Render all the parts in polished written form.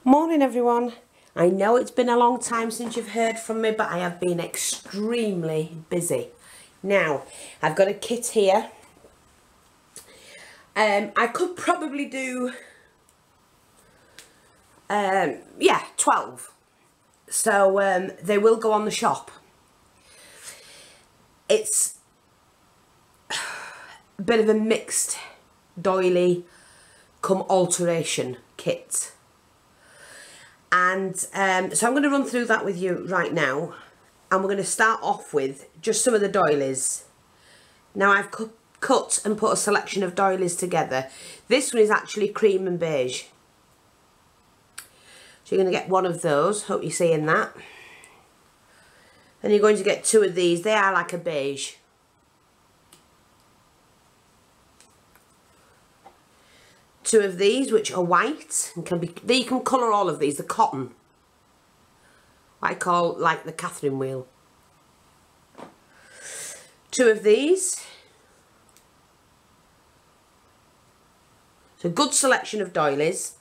Morning everyone. I know it's been a long time since you've heard from me, but I have been extremely busy. Now, I've got a kit here. I could probably do, 12. So they will go on the shop. It's a bit of a mixed doily come alteration kit. And so I'm going to run through that with you right now, and we're going to start off with just some of the doilies. Now I've cut and put a selection of doilies together. This one is actually cream and beige. So you're going to get one of those, hope you're seeing that. And you're going to get two of these, they are like a beige. Two of these which are white and you can colour all of these, the cotton. What I call like the Catherine wheel. Two of these. So good selection of doilies.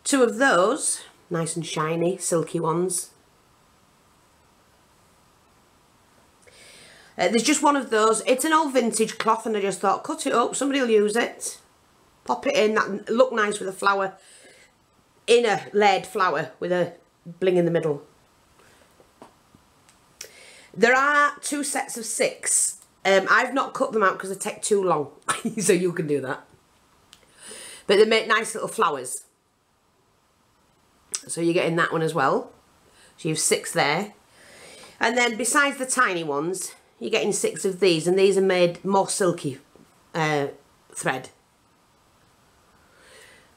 Two of those, nice and shiny, silky ones. There's just one of those. It's an old vintage cloth and I just thought, cut it up, somebody will use it. Pop it in, that look nice with a flower, in a layered flower with a bling in the middle. There are two sets of 6. I've not cut them out because they take too long, so you can do that. But they make nice little flowers. So you're getting that one as well. So you have 6 there. And then besides the tiny ones, you're getting 6 of these, and these are made more silky thread.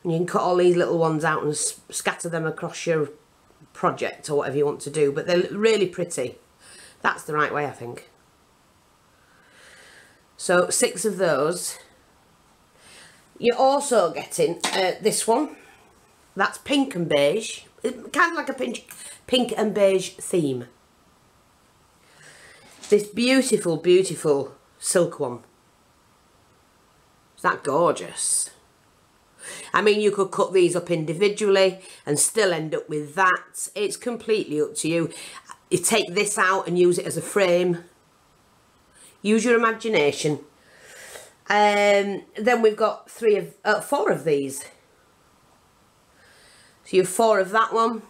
And you can cut all these little ones out and scatter them across your project or whatever you want to do. But they're really pretty. That's the right way, I think. So 6 of those. You're also getting this one. That's pink and beige. It's kind of like a pink and beige theme. This beautiful, beautiful silk one. Is that gorgeous? I mean, you could cut these up individually and still end up with that. It's completely up to you. You take this out and use it as a frame. Use your imagination. Then we've got 4 of these. So you have 4 of that one.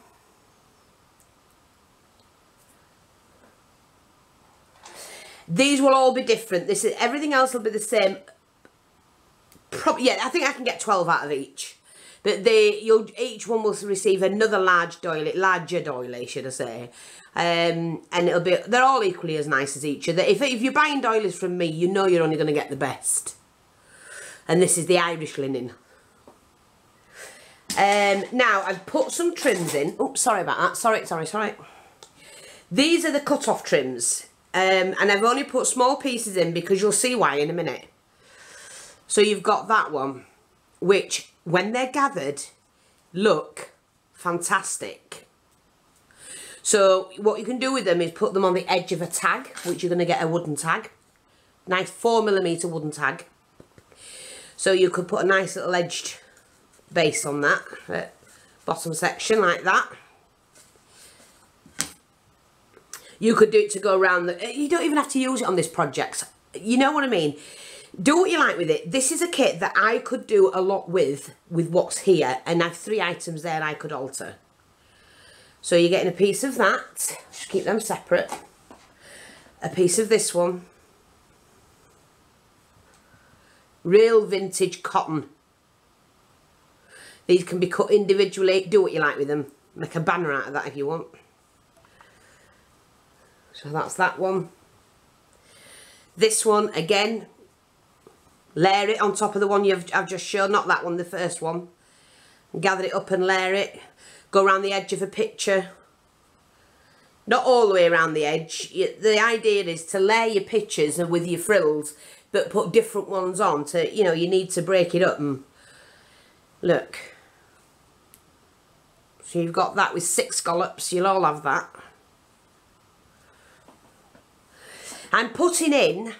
These will all be different. Everything else will be the same. Yeah, I think I can get 12 out of each. But each one will receive another larger doily, should I say. And they're all equally as nice as each other. If you're buying doilies from me, you know you're only going to get the best. And this is the Irish linen. Now, I've put some trims in. Oops, sorry about that. Sorry. These are the cut-off trims. And I've only put small pieces in because you'll see why in a minute. So you've got that one, which, when they're gathered, look fantastic. So what you can do with them is put them on the edge of a tag, which you're going to get a wooden tag. Nice 4mm wooden tag. So you could put a nice little edged base on that, bottom section like that. You could do it to go around you don't even have to use it on this project. You know what I mean? Do what you like with it. This is a kit that I could do a lot with what's here, and I have 3 items there I could alter. So you're getting a piece of that, just keep them separate. A piece of this one. Real vintage cotton. These can be cut individually, do what you like with them. Make a banner out of that if you want. So that's that one. This one, again, layer it on top of the one I've just shown, not that one, the first one. Gather it up and layer it. Go around the edge of a picture. Not all the way around the edge. The idea is to layer your pictures with your frills, but put different ones on to, you know, you need to break it up and look. So you've got that with 6 scallops, you'll all have that. I'm putting in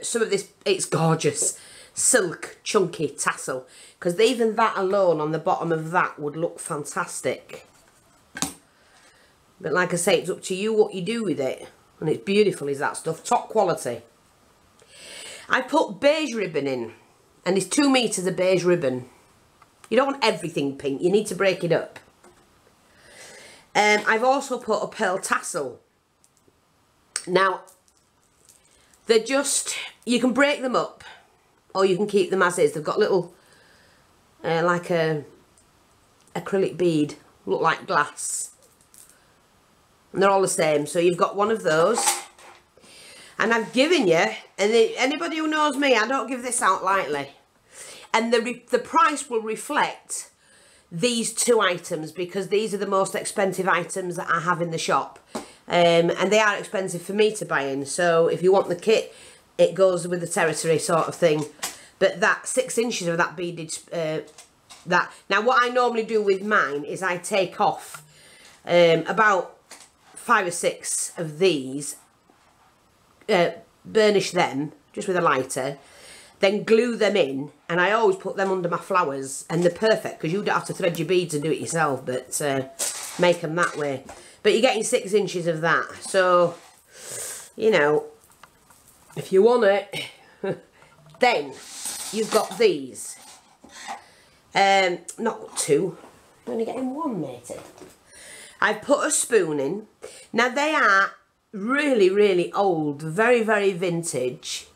some of this, it's gorgeous. silk chunky tassel, because even that alone on the bottom of that would look fantastic. But like I say, it's up to you what you do with it, and it's beautiful is that stuff, top quality. I put beige ribbon in, and it's 2 meters of beige ribbon. You don't want everything pink, you need to break it up. I've also put a pearl tassel. Now, they're just, you can break them up or you can keep them as is. They've got little, like a acrylic bead, look like glass. And they're all the same. So you've got one of those. And I've given you, and anybody who knows me, I don't give this out lightly. And the price will reflect these 2 items, because these are the most expensive items that I have in the shop. And they are expensive for me to buy in. So if you want the kit, it goes with the territory sort of thing. But that 6 inches of that beaded, that. Now what I normally do with mine is I take off about 5 or 6 of these, burnish them just with a lighter, then glue them in, and I always put them under my flowers, and they're perfect because you don't have to thread your beads and do it yourself, but make them that way. But you're getting 6 inches of that, so you know, if you want it. Then you've got these, not 2, you're only getting 1, matey. I've put a spoon in. Now they are really, really old, very, very vintage,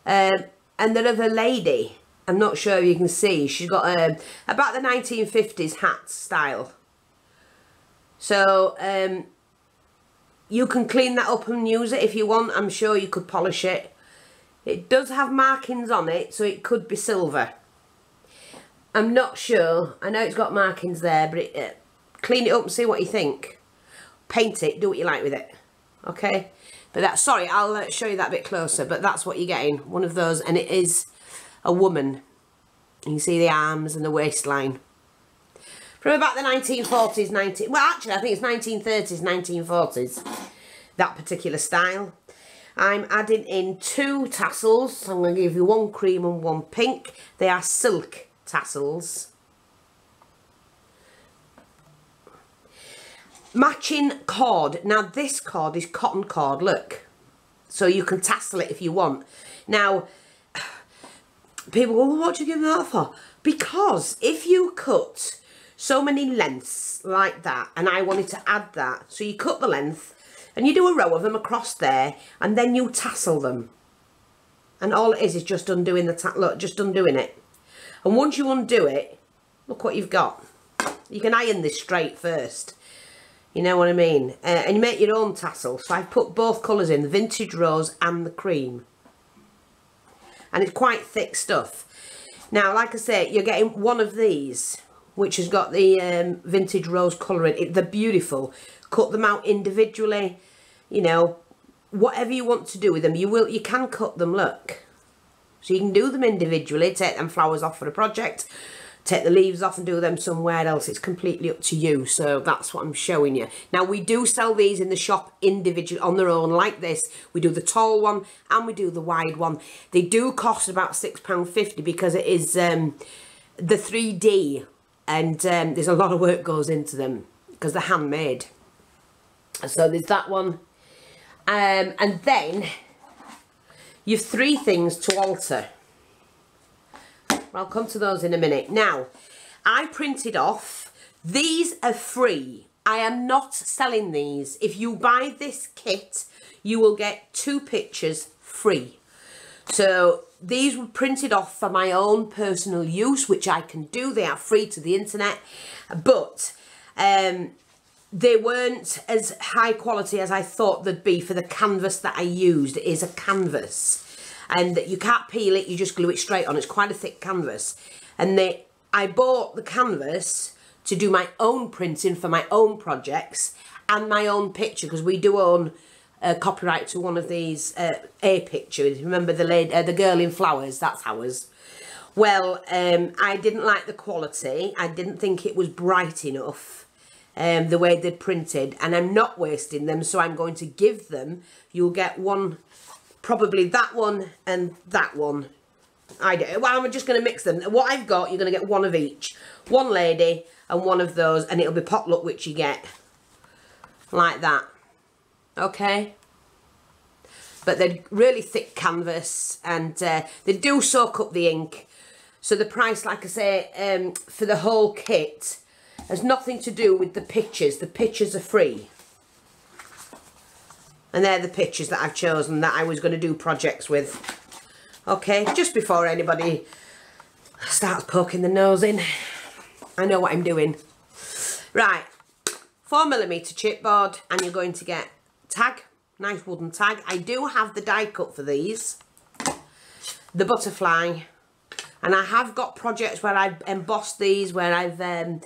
and they're of a lady. I'm not sure if you can see. She's got about the 1950s hat style. So you can clean that up and use it if you want. I'm sure you could polish it. It does have markings on it, so it could be silver. I'm not sure. I know it's got markings there, but clean it up and see what you think. Paint it, do what you like with it. Okay, but that's, sorry, I'll show you that a bit closer, but that's what you're getting, one of those, and it is a woman. You can see the arms and the waistline. From about the 1940s, well actually I think it's 1930s, 1940s, that particular style. I'm adding in 2 tassels. I'm going to give you 1 cream and 1 pink. They are silk tassels. Matching cord. Now this cord is cotton cord, look. So you can tassel it if you want. Now, people go, well, what do you give that for? Because if you cut so many lengths like that, and I wanted to add that, so you cut the length, and you do a row of them across there, and then you tassel them. And all it is just undoing the look, just undoing it. And once you undo it, look what you've got. You can iron this straight first. You know what I mean? And you make your own tassel. So I've put both colours in, the vintage rose and the cream. And it's quite thick stuff. Now, like I say, you're getting one of these, which has got the vintage rose colour in it. They're beautiful. Cut them out individually. You know, whatever you want to do with them, you can cut them, look. So you can do them individually, take them flowers off for a project, take the leaves off and do them somewhere else. It's completely up to you. So that's what I'm showing you. Now we do sell these in the shop individually on their own like this. We do the tall one and we do the wide one. They do cost about £6.50 because it is the 3D, and there's a lot of work goes into them because they're handmade. So there's that one. And then you've 3 things to alter. I'll come to those in a minute. Now, I printed off. These are free. I am not selling these. If you buy this kit, you will get 2 pictures free. So these were printed off for my own personal use, which I can do. They are free to the internet. But they weren't as high quality as I thought they'd be for the canvas that I used. It is a canvas. And you can't peel it, you just glue it straight on. It's quite a thick canvas. And I bought the canvas to do my own printing for my own projects and my own picture, because we do own copyright to one of these, a picture. Remember the girl in flowers, that's ours. Well, I didn't like the quality. I didn't think it was bright enough, the way they're printed. And I'm not wasting them, so I'm going to give them, you'll get one, probably that one and that one. I do. Well, I'm just going to mix them. What I've got, you're going to get one of each. One lady and one of those, and it'll be potluck which you get. Like that. Okay? But they're really thick canvas, and they do soak up the ink. So the price, like I say, for the whole kit has nothing to do with the pictures. The pictures are free. And they're the pictures that I've chosen that I was going to do projects with. Okay, just before anybody starts poking the nose in. I know what I'm doing. Right, 4mm chipboard, and you're going to get tag, nice wooden tag. I do have the die cut for these. The butterfly. And I have got projects where I've embossed these, where I've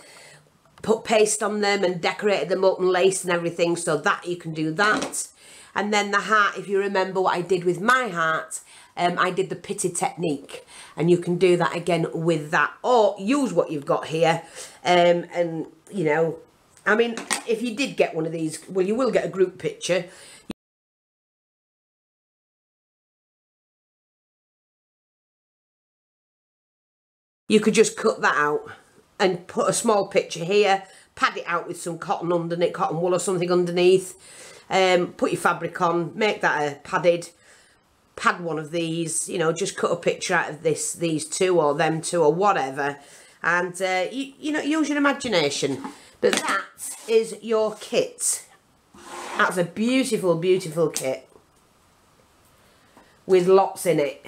put paste on them and decorated them up and lace and everything, so that you can do that. And then the heart, if you remember what I did with my heart, I did the pitted technique, and you can do that again with that, or use what you've got here. And you know, I mean, if you did get one of these, well, you will get a group picture. You could just cut that out and put a small picture here, pad it out with some cotton underneath, cotton wool or something underneath. Put your fabric on, make that a pad one of these, you know, just cut a picture out of these two or them two or whatever, and you know, use your imagination. But that is your kit. That's a beautiful, beautiful kit with lots in it.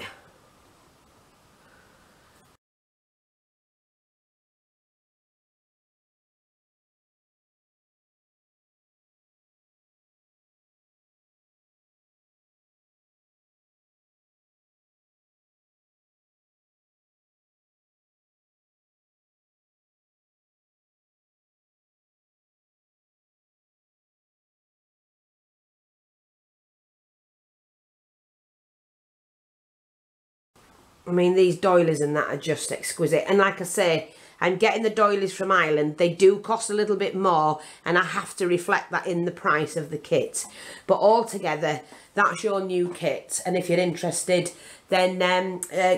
I mean, these doilies and that are just exquisite. And like I say, I'm getting the doilies from Ireland. They do cost a little bit more, and I have to reflect that in the price of the kit. But altogether, that's your new kit. And if you're interested, then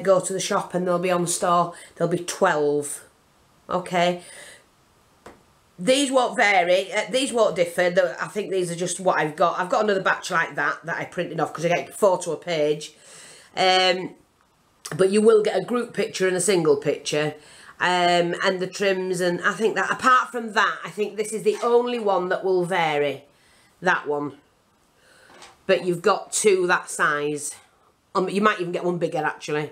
go to the shop and they'll be on store. There'll be 12. Okay? These won't vary. These won't differ. I think these are just what I've got. I've got another batch like that I printed off because I get a photo a page. But you will get a group picture and a single picture, and the trims, and I think that apart from that, I think this is the only one that will vary, that one. But you've got two that size. You might even get one bigger actually,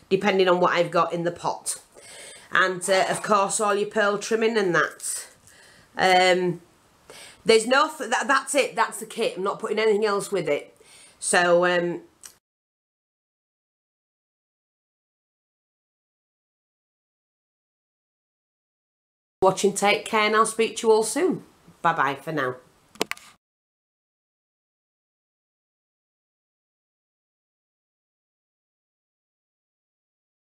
depending on what I've got in the pot. And of course all your pearl trimming and that. There's no, that's it, that's the kit. I'm not putting anything else with it. So watching, take care, and I'll speak to you all soon. Bye bye for now.